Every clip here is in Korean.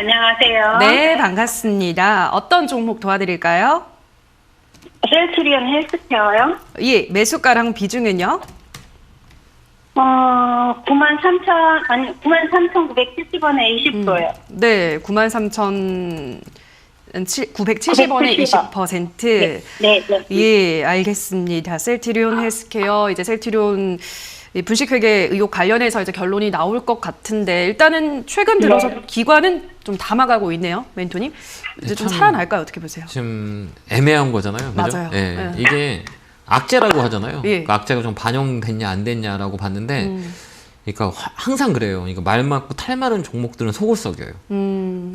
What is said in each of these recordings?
안녕하세요. 네, 반갑습니다. 어떤 종목 도와드릴까요? 셀트리온 헬스케어요? 예, 매수가랑 비중은요? 93,970원에 20%요. 네, 93,970원에 20%. 네, 네. 예, 알겠습니다. 셀트리온 헬스케어, 이제 셀트리온 분식회계 의혹 관련해서 이제 결론이 나올 것 같은데, 일단은 최근 들어서 기관은 좀 담아가고 있네요, 멘토님. 이제 좀 살아날까요? 어떻게 보세요? 지금 애매한 거잖아요. 그죠? 맞아요. 예. 네. 이게 악재라고 하잖아요. 예. 그러니까 악재가 좀 반영됐냐 안 됐냐라고 봤는데, 그러니까 항상 그래요. 그러니까 말 많고 탈 많은 종목들은 속을 썩여요.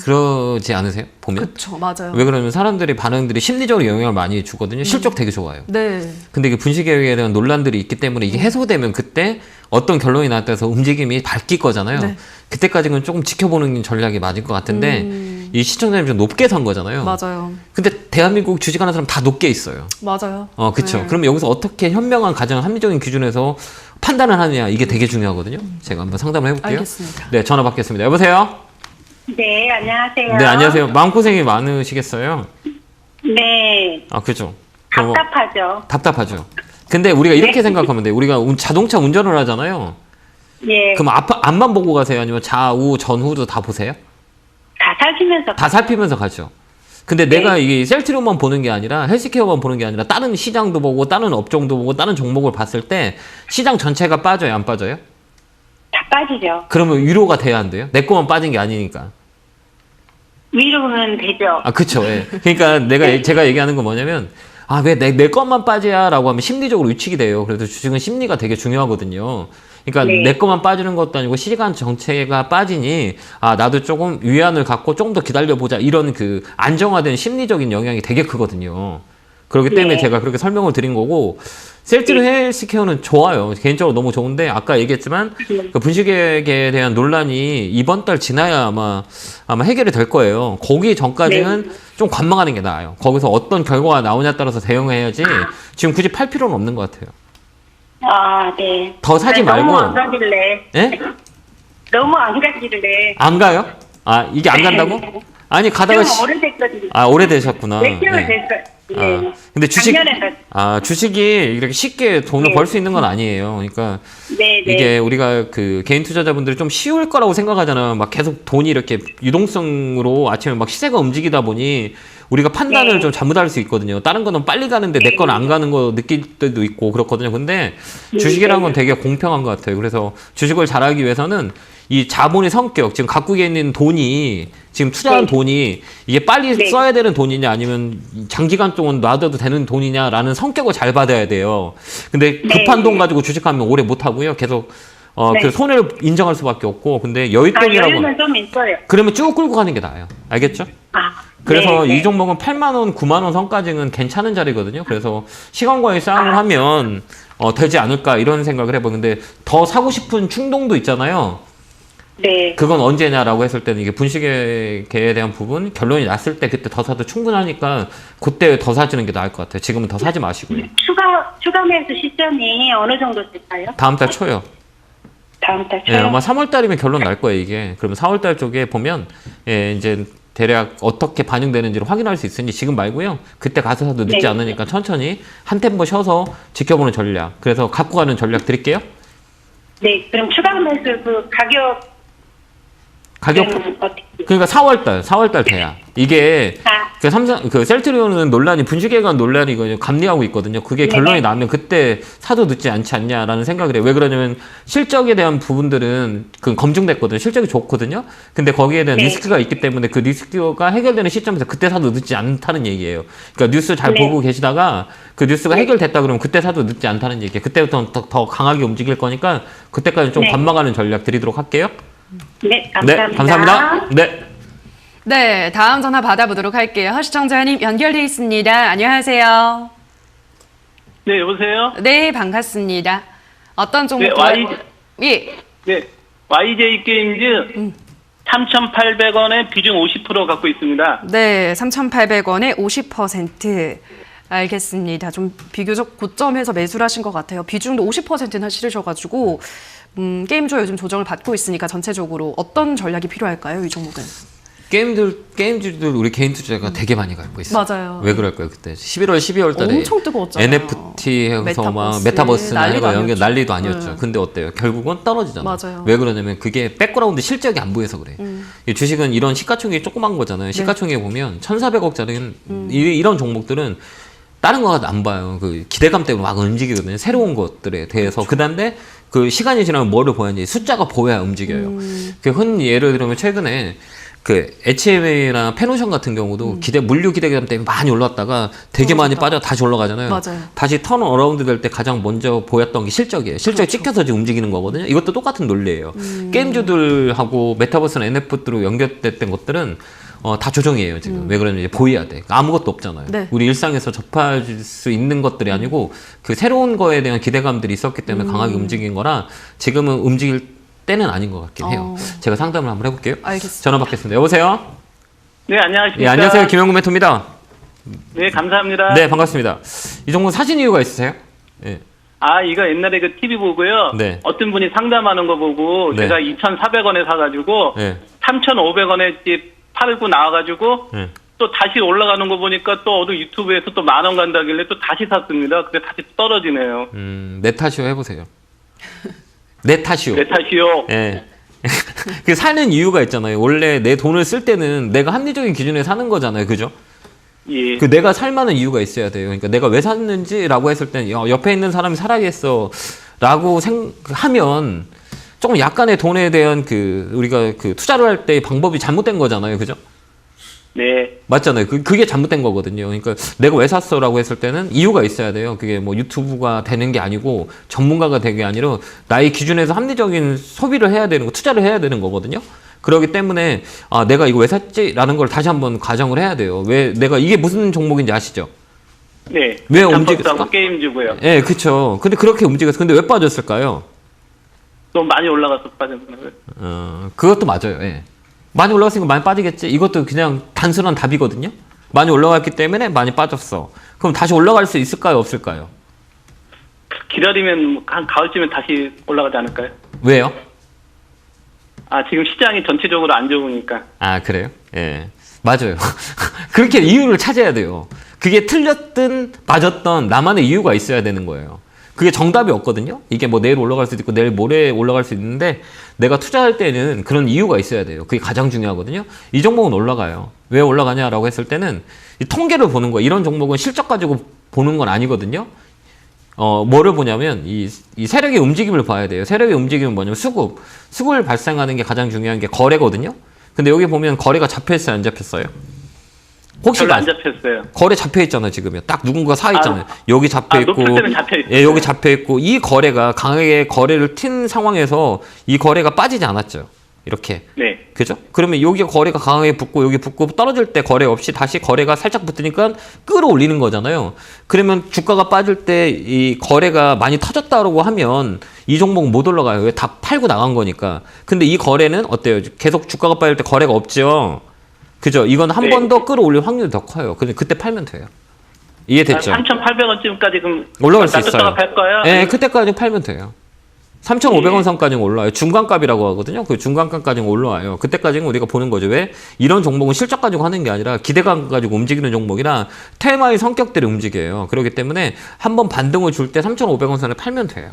그러지 않으세요? 보면? 그렇죠, 맞아요. 왜 그러면 사람들의 반응들이 심리적으로 영향을 많이 주거든요. 실적 되게 좋아요. 네. 근데 이게 분식회계에 대한 논란들이 있기 때문에 이게 해소되면 그때 어떤 결론이 나왔다 해서 움직임이 바뀔 거잖아요. 네. 그때까지는 조금 지켜보는 전략이 맞을 것 같은데 이 시청자님 좀 높게 산 거잖아요. 맞아요. 근데 대한민국 주식하는 사람 다 높게 있어요. 맞아요. 그쵸. 네. 그럼 여기서 어떻게 현명한 가장 합리적인 기준에서 판단을 하느냐 이게 되게 중요하거든요. 제가 한번 상담을 해볼게요. 알겠습니다. 네, 전화 받겠습니다. 여보세요? 네, 안녕하세요. 네, 안녕하세요. 마음고생이 많으시겠어요? 네, 아, 그죠. 그럼 답답하죠. 답답하죠. 근데 우리가 이렇게 생각하면 돼요. 우리가 자동차 운전을 하잖아요. 예, 그럼 앞만 보고 가세요? 아니면 좌우, 전후도 다 보세요? 다 살피면서. 다 살피면서 가죠. 근데 내가 이게 셀트리온만 보는 게 아니라 헬스케어만 보는 게 아니라 다른 시장도 보고 다른 업종도 보고 다른 종목을 봤을 때 시장 전체가 빠져요? 안 빠져요? 다 빠지죠. 그러면 위로가 돼야 안 돼요? 내 거만 빠진 게 아니니까. 위로는 되죠. 아, 그쵸. 예. 그러니까 제가 얘기하는 건 뭐냐면, 아, 왜 내 것만 빠져야? 라고 하면 심리적으로 위축이 돼요. 그래서 주식은 심리가 되게 중요하거든요. 그러니까 네. 내 것만 빠지는 것도 아니고 시간 전체가 빠지니, 아, 나도 조금 위안을 갖고 조금 더 기다려보자. 이런 그 안정화된 심리적인 영향이 되게 크거든요. 그렇기 때문에 네. 제가 그렇게 설명을 드린 거고, 셀트리온 헬스케어는 좋아요. 개인적으로 너무 좋은데, 아까 얘기했지만, 그 분식회계에 대한 논란이 이번 달 지나야 아마 해결이 될 거예요. 거기 전까지는 좀 관망하는 게 나아요. 거기서 어떤 결과가 나오냐에 따라서 대응해야지, 지금 굳이 팔 필요는 없는 것 같아요. 아, 네. 더 사지 말고. 너무 안 가길래. 예? 너무 안 가길래. 안 가요? 아, 이게 안 간다고? 아니, 가다가. 좀 오래됐거든요. 아, 오래되셨구나. 몇 개월 네. 됐어요. 네. 아, 근데 작년에 갔- 주식이 이렇게 쉽게 돈을 네. 벌 수 있는 건 아니에요. 그러니까 네, 네. 이게 우리가 그 개인 투자자분들이 좀 쉬울 거라고 생각하잖아. 막 계속 돈이 이렇게 유동성으로 아침에 막 시세가 움직이다 보니 우리가 판단을 네. 좀 잘못할 수 있거든요. 다른 거는 빨리 가는데 내 건 안 가는 거 느낄 때도 있고 그렇거든요. 근데 주식이라는 건 되게 공평한 것 같아요. 그래서 주식을 잘하기 위해서는 이 자본의 성격, 지금 갖고 있는 돈이, 지금 투자한 네. 돈이 이게 빨리 네. 써야 되는 돈이냐 아니면 장기간 동안 놔둬도 되는 돈이냐라는 성격을 잘 받아야 돼요. 근데 급한 네. 돈 가지고 주식하면 오래 못 하고요. 계속 네. 그 손해를 인정할 수밖에 없고. 근데 아, 여윳돈이라고 여유는 좀 있어요. 그러면 쭉 끌고 가는 게 나아요. 알겠죠? 아, 그래서 네, 이 종목은 8만 원, 9만 원 선까지는 괜찮은 자리거든요. 그래서 시간과의 싸움을 하면 되지 않을까 이런 생각을 해봐요. 근데 더 사고 싶은 충동도 있잖아요. 네. 그건 언제냐라고 했을 때는 이게 분식회계에 대한 부분 결론이 났을 때 그때 더 사도 충분하니까 그때 더 사지는 게 나을 것 같아요. 지금은 더 사지 마시고요. 추가 매수 시점이 어느 정도 될까요? 다음 달 초요. 다음 달 예, 초요? 아마 3월 달이면 결론 날 거예요, 이게. 그러면 4월 달 쪽에 보면 이제 대략 어떻게 반영되는지를 확인할 수 있으니 지금 말고요. 그때 가서 사도 늦지 네. 않으니까 천천히 한 템포 쉬어서 지켜보는 전략. 그래서 갖고 가는 전략 드릴게요. 네, 그럼 추가 매수 그 가격 어떻게? 그러니까 4월 달 돼야. 이게 아, 그 셀트리온은 논란이 분식회계 논란이 이거 감리하고 있거든요. 그게 네. 결론이 나면 그때 사도 늦지 않지 않냐라는 생각을 해요. 왜 그러냐면 실적에 대한 부분들은 그 검증됐거든요. 실적이 좋거든요. 근데 거기에 대한 네. 리스크가 있기 때문에 그 리스크가 해결되는 시점에서 그때 사도 늦지 않다는 얘기예요. 그러니까 뉴스 잘 네. 보고 계시다가 그 뉴스가 해결됐다 그러면 그때 사도 늦지 않다는 얘기예요. 그때부터 더 강하게 움직일 거니까 그때까지 좀 네. 관망하는 전략 드리도록 할게요. 네, 감사합니다. 네, 감사합니다. 네. 네, 다음 전화 받아보도록 할게요. 시청자님 연결돼 있습니다. 안녕하세요. 네, 여보세요? 네, 반갑습니다. 어떤 종목 네, 예, 네, YJ 게임즈 3,800원에 비중 50% 갖고 있습니다. 네, 3,800원에 50%. 알겠습니다. 좀 비교적 고점에서 매수를 하신 것 같아요. 비중도 50%나 실으셔가지고 게임주가 요즘 조정을 받고 있으니까 전체적으로 어떤 전략이 필요할까요? 이 종목은? 게임주들 우리 개인 투자가 되게 많이 갈고 있어요. 맞아요. 왜 그럴까요? 그때 11월, 12월 달에 엄청 뜨거웠잖아요. NFT 해서 막 메타버스, 메타버스나 난리도 이런 거 아니었죠. 난리도 아니었죠. 네. 근데 어때요? 결국은 떨어지잖아요. 맞아요. 왜 그러냐면 그게 백그라운드 실적이 안 보여서 그래. 이 주식은 이런 시가총액이 조그만 거잖아요. 시가총액 보면 1,400억짜리 이런 종목들은 다른 거가 안 봐요. 그 기대감 때문에 막 움직이거든요. 새로운 것들에 대해서. 그다음에 그 시간이 지나면 뭐를 보야지 숫자가 보여야 움직여요. 그 흔히 예를 들면 최근에 그 HMA나 페노션 같은 경우도 물류 기대감 때문에 많이 올랐다가 되게 많이 빠져 다시 올라가잖아요. 맞아요. 다시 턴 어라운드 될 때 가장 먼저 보였던 게 실적이에요. 실적이 찍혀서 지금 움직이는 거거든요. 이것도 똑같은 논리예요. 게임주들하고 메타버스나 NFT로 연결됐던 것들은 다 조정이에요, 지금. 왜 그러냐면 이제 보여야 돼. 아무것도 없잖아요. 네. 우리 일상에서 접할 수 있는 것들이 아니고 그 새로운 거에 대한 기대감들이 있었기 때문에 강하게 움직인 거라 지금은 움직일 때는 아닌 것 같긴 해요. 제가 상담을 한번 해볼게요. 알겠습니다. 전화 받겠습니다. 여보세요? 네, 안녕하십니까. 예, 안녕하세요. 김영구 멘토입니다. 네, 감사합니다. 네, 반갑습니다. 이 종목 사신 이유가 있으세요? 예. 이거 옛날에 그 TV 보고요. 네. 어떤 분이 상담하는 거 보고 네. 제가 2,400원에 사가지고 네. 3,500원에 팔고 나와가지고 네. 또 다시 올라가는 거 보니까 또 어느 유튜브에서 또 10,000원 간다길래 또 다시 샀습니다. 근데 다시 떨어지네요. 내 탓이요 해보세요. 내 탓이요. 내 탓이요. 예. 그 사는 이유가 있잖아요. 원래 내 돈을 쓸 때는 내가 합리적인 기준에 사는 거잖아요. 그죠? 예. 그 내가 살 만한 이유가 있어야 돼요. 그러니까 내가 왜 샀는지라고 했을 때는 옆에 있는 사람이 살아야겠어 라고 하면 조금 약간의 돈에 대한 우리가 투자를 할 때 방법이 잘못된 거잖아요. 그죠? 네. 맞잖아요. 그게 잘못된 거거든요. 그러니까 내가 왜 샀어라고 했을 때는 이유가 있어야 돼요. 그게 뭐 유튜브가 되는 게 아니고 전문가가 되는 게 아니라 나의 기준에서 합리적인 소비를 해야 되는 거, 투자를 해야 되는 거거든요. 그렇기 때문에 내가 이거 왜 샀지라는 걸 다시 한번 가정을 해야 돼요. 왜 내가 이게 무슨 종목인지 아시죠? 네. 왜 움직였을까? 게임 주고요. 예, 그렇죠. 근데 그렇게 움직였어. 근데 왜 빠졌을까요? 너무 많이 올라가서 빠졌나요? 그것도 맞아요. 예. 많이 올라갔으니까 많이 빠지겠지. 이것도 그냥 단순한 답이거든요. 많이 올라갔기 때문에 많이 빠졌어. 그럼 다시 올라갈 수 있을까요? 없을까요? 기다리면 한 가을쯤에 다시 올라가지 않을까요? 왜요? 지금 시장이 전체적으로 안 좋으니까. 그래요? 예. 맞아요. 그렇게 이유를 찾아야 돼요. 그게 틀렸든 맞았던 나만의 이유가 있어야 되는 거예요. 그게 정답이 없거든요. 이게 뭐 내일 올라갈 수도 있고 내일 모레 올라갈 수 있는데 내가 투자할 때는 그런 이유가 있어야 돼요. 그게 가장 중요하거든요. 이 종목은 올라가요. 왜 올라가냐라고 했을 때는 이 통계를 보는 거예요. 이런 종목은 실적 가지고 보는 건 아니거든요. 뭐를 보냐면 이 세력의 움직임을 봐야 돼요. 세력의 움직임은 뭐냐면 수급을 발생하는 게 가장 중요한 게 거래거든요. 근데 여기 보면 거래가 잡혀있어요, 안 잡혔어요? 혹시 별로 안 잡혔어요. 거래 잡혀 있잖아요, 지금요. 딱 누군가 사 있잖아요. 여기 잡혀 있고, 높을 때는 잡혀 있어요. 예, 여기 잡혀 있고, 이 거래가 강하게 거래를 튄 상황에서 이 거래가 빠지지 않았죠. 이렇게. 네. 그죠? 그러면 여기 거래가 강하게 붙고 여기 붙고 떨어질 때 거래 없이 다시 거래가 살짝 붙으니까 끌어올리는 거잖아요. 그러면 주가가 빠질 때 이 거래가 많이 터졌다고 하면 이 종목은 못 올라가요. 왜? 다 팔고 나간 거니까. 근데 이 거래는 어때요? 계속 주가가 빠질 때 거래가 없죠. 그죠? 이건 한 네. 번 더 끌어올릴 확률이 더 커요. 근데 그때 팔면 돼요. 이해됐죠? 3,800원쯤까지 그럼 올라갈 수 있어요. 팔까요? 네, 그때까지 팔면 돼요. 3,500원 예. 선까지는 올라와요. 중간값이라고 하거든요. 그 중간값까지는 올라와요. 그때까지는 우리가 보는 거죠. 왜? 이런 종목은 실적 가지고 하는 게 아니라 기대감 가지고 움직이는 종목이라 테마의 성격들이 움직여요. 그렇기 때문에 한번 반등을 줄 때 3,500원 선에 팔면 돼요.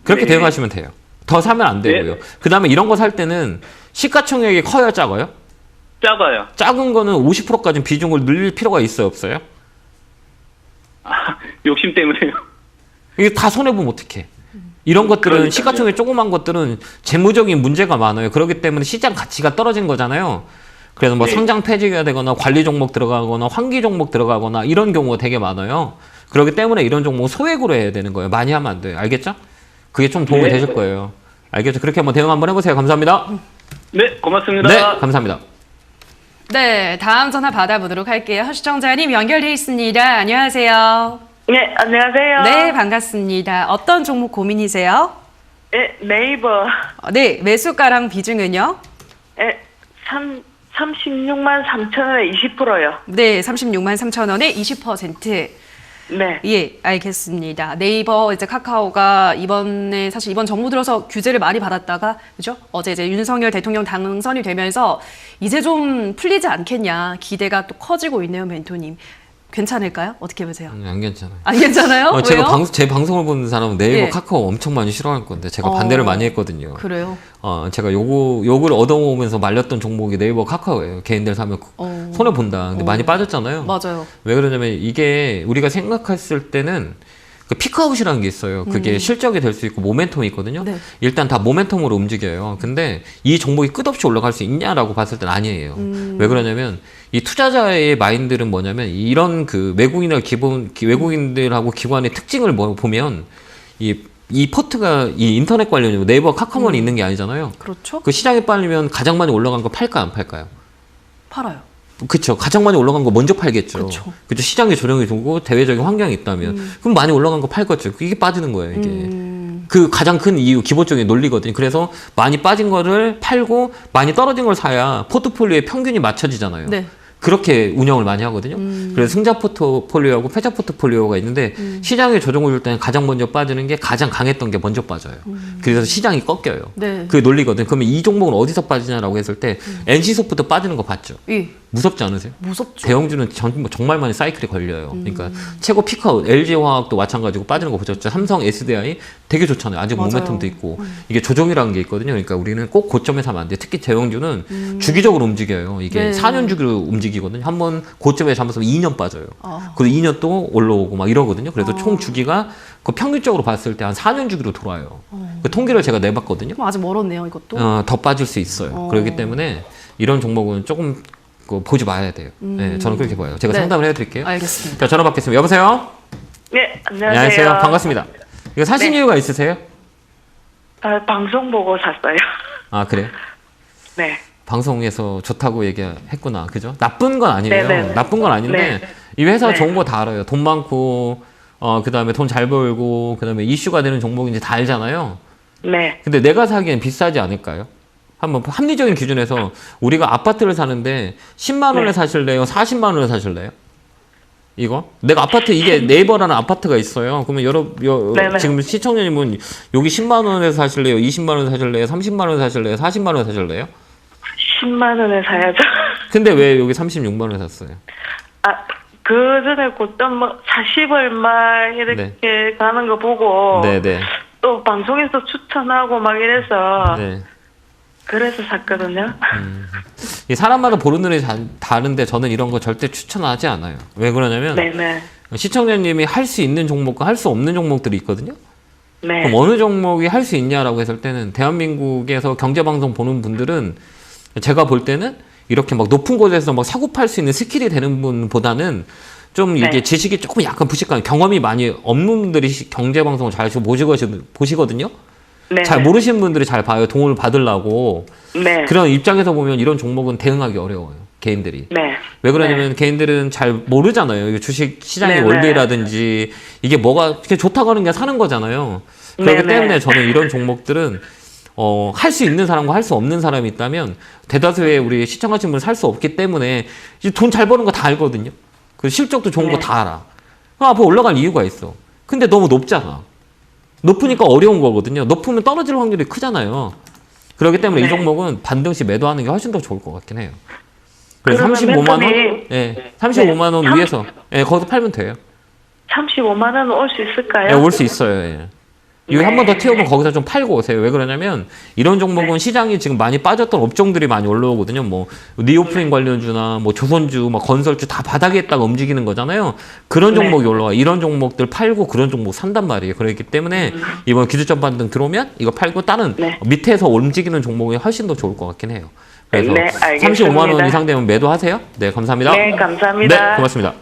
그렇게 네. 대응하시면 돼요. 더 사면 안 되고요. 네. 그 다음에 이런 거 살 때는 시가총액이 커요, 작아요? 작아요. 작은 거는 50%까지 비중을 늘릴 필요가 있어요, 없어요? 욕심 때문에요. 이게 다 손해보면 어떡해. 이런 것들은 그러니까요. 시가총액 조그만 것들은 재무적인 문제가 많아요. 그렇기 때문에 시장 가치가 떨어진 거잖아요. 그래서 뭐 네. 상장 폐지가 되거나 관리 종목 들어가거나 환기 종목 들어가거나 이런 경우가 되게 많아요. 그렇기 때문에 이런 종목 소액으로 해야 되는 거예요. 많이 하면 안 돼요. 알겠죠? 그게 좀 도움이 네. 되실 거예요. 알겠죠? 그렇게 한번 대응 한번 해보세요. 감사합니다. 네, 고맙습니다. 네, 감사합니다. 네, 다음 전화 받아보도록 할게요. 시청자님 연결돼 있습니다. 안녕하세요. 네, 안녕하세요. 네, 반갑습니다. 어떤 종목 고민이세요? 네, 네이버. 네, 매수가랑 비중은요? 네, 36만 3천 원에 20%요. 네, 36만 3천 원에 20%. 네. 예, 알겠습니다. 네이버 이제 카카오가 이번에 사실 이번 정부 들어서 규제를 많이 받았다가 그죠? 어제 이제 윤석열 대통령 당선이 되면서 이제 좀 풀리지 않겠냐 기대가 또 커지고 있네요, 멘토님. 괜찮을까요? 어떻게 보세요? 안 괜찮아요. 안 괜찮아요? 왜요? 제가 제 방송을 보는 사람은 네이버 예. 카카오 엄청 많이 싫어할 건데 제가 반대를 많이 했거든요. 그래요. 제가 욕을 얻어먹으면서 말렸던 종목이 네이버 카카오예요. 개인들 사면 손해 본다. 근데 많이 빠졌잖아요. 맞아요. 왜 그러냐면 이게 우리가 생각했을 때는 그 피크아웃이라는 게 있어요. 그게 실적이 될 수 있고 모멘텀이 있거든요. 네. 일단 다 모멘텀으로 움직여요. 근데 이 종목이 끝없이 올라갈 수 있냐라고 봤을 땐 아니에요. 왜 그러냐면 이 투자자의 마인드는 뭐냐면 이런 그 외국인들하고 기관의 특징을 보면 이 포트가 이 인터넷 관련이고 네이버 카카오만 있는 게 아니잖아요. 그렇죠. 그 시장에 빨리면 가장 많이 올라간 거 팔까 안 팔까요? 팔아요. 그렇죠. 가장 많이 올라간 거 먼저 팔겠죠. 그쵸. 그렇죠. 시장의 조정이 되고 대외적인 환경이 있다면 그럼 많이 올라간 거 팔겠죠. 이게 빠지는 거예요. 이게 그 가장 큰 이유 기본적인 논리거든요. 그래서 많이 빠진 거를 팔고 많이 떨어진 걸 사야 포트폴리오의 평균이 맞춰지잖아요. 네. 그렇게 운영을 많이 하거든요. 그래서 승자 포트폴리오하고 패자 포트폴리오가 있는데 시장에 조정을 줄 때는 가장 먼저 빠지는 게 가장 강했던 게 먼저 빠져요. 그래서 시장이 꺾여요. 네. 그게 논리거든요. 그러면 이 종목은 어디서 빠지냐라고 했을 때 NC소프트 빠지는 거 봤죠. 예. 무섭지 않으세요? 무섭죠. 대형주는 정말 많이 사이클이 걸려요. 그러니까 최고 피크아웃, LG화학도 마찬가지고 빠지는 거 보셨죠? 삼성, SDI 되게 좋잖아요. 아직 맞아요. 모멘텀도 있고 이게 조정이라는 게 있거든요. 그러니까 우리는 꼭 고점에 사면 안 돼요. 특히 대형주는 주기적으로 움직여요. 이게 네. 4년 주기로 움직이거든요. 한번 고점에 잡았으면 2년 빠져요. 아. 그리고 2년 또 올라오고 막 이러거든요. 그래서 총 주기가 그 평균적으로 봤을 때 한 4년 주기로 돌아요. 그 통계를 제가 내봤거든요. 그럼 아직 멀었네요, 이것도. 더 빠질 수 있어요. 그렇기 때문에 이런 종목은 조금 보지 마야 돼요. 네, 저는 그렇게 봐요. 제가 네. 상담을 해드릴게요. 알겠습니다. 자, 전화 받겠습니다. 여보세요? 네, 안녕하세요. 반갑습니다. 이거 사신 네. 이유가 있으세요? 방송 보고 샀어요. 아, 그래요? 네. 방송에서 좋다고 얘기했구나. 그죠? 나쁜 건 아니에요. 네네네. 나쁜 건 아닌데, 네. 이 회사가 네. 좋은 거 다 알아요. 돈 많고, 그 다음에 돈 잘 벌고, 그 다음에 이슈가 되는 종목인지 다 알잖아요. 네. 근데 내가 사기엔 비싸지 않을까요? 한번 합리적인 기준에서 우리가 아파트를 사는데 10만 원에 네. 사실래요? 40만 원에 사실래요? 이거? 내가 아파트 이게 네이버라는 아파트가 있어요. 그러면 네네. 지금 시청자님은 여기 10만 원에 사실래요? 20만 원에 사실래요? 30만 원에 사실래요? 40만 원에 사실래요? 10만 원에 사야죠. 근데 왜 여기 36만 원에 샀어요? 그 전에 고점 40얼마 이렇게 네. 가는 거 보고 네네. 또 방송에서 추천하고 막 이래서 네. 그래서 샀거든요. 이 사람마다 보는 눈이 다른데 저는 이런 거 절대 추천하지 않아요. 왜 그러냐면 네네. 시청자님이 할 수 있는 종목과 할 수 없는 종목들이 있거든요. 네. 그럼 어느 종목이 할 수 있냐라고 했을 때는 대한민국에서 경제방송 보는 분들은 제가 볼 때는 이렇게 막 높은 곳에서 막 사고 팔 수 있는 스킬이 되는 분보다는 좀 이게 네. 지식이 조금 약간 부실한 경험이 많이 없는 분들이 경제방송을 잘 보시거든요. 네. 잘 모르시는 분들이 잘 봐요. 도움을 받으려고. 네. 그런 입장에서 보면 이런 종목은 대응하기 어려워요. 개인들이. 네. 왜 그러냐면 개인들은 잘 모르잖아요. 이게 주식 시장의 네네. 원리라든지 이게 뭐가 이렇게 좋다고 하는 게 사는 거잖아요. 그렇기 네네. 때문에 저는 이런 종목들은 할 수 있는 사람과 할 수 없는 사람이 있다면 대다수의 우리 시청하시는 분은 살 수 없기 때문에 돈 잘 버는 거 다 알거든요. 그 실적도 좋은 거 네. 다 알아. 그럼 앞으로 올라갈 이유가 있어. 근데 너무 높잖아. 높으니까 어려운 거거든요. 높으면 떨어질 확률이 크잖아요. 그렇기 때문에 네. 이 종목은 반등시 매도하는 게 훨씬 더 좋을 것 같긴 해요. 그래서 그러면 35만 원? 멘토님, 예. 35만 원 네. 위에서 예, 거기서 팔면 돼요. 35만 원 올 수 있을까요? 예, 올 수 있어요. 예. 이거 네. 한 번 더 튀어오면 거기서 좀 팔고 오세요. 왜 그러냐면 이런 종목은 시장이 지금 많이 빠졌던 업종들이 많이 올라오거든요. 뭐 니오프린 관련주나 뭐 조선주, 뭐 건설주 다 바닥에 있다가 움직이는 거잖아요. 그런 네. 종목이 올라와. 이런 종목들 팔고 그런 종목 산단 말이에요. 그렇기 때문에 이번 기술점 반등 들어오면 이거 팔고 다른 네. 밑에서 움직이는 종목이 훨씬 더 좋을 것 같긴 해요. 그래서 네, 알겠습니다. 35만 원 이상 되면 매도하세요. 네, 감사합니다. 네, 감사합니다. 네, 고맙습니다.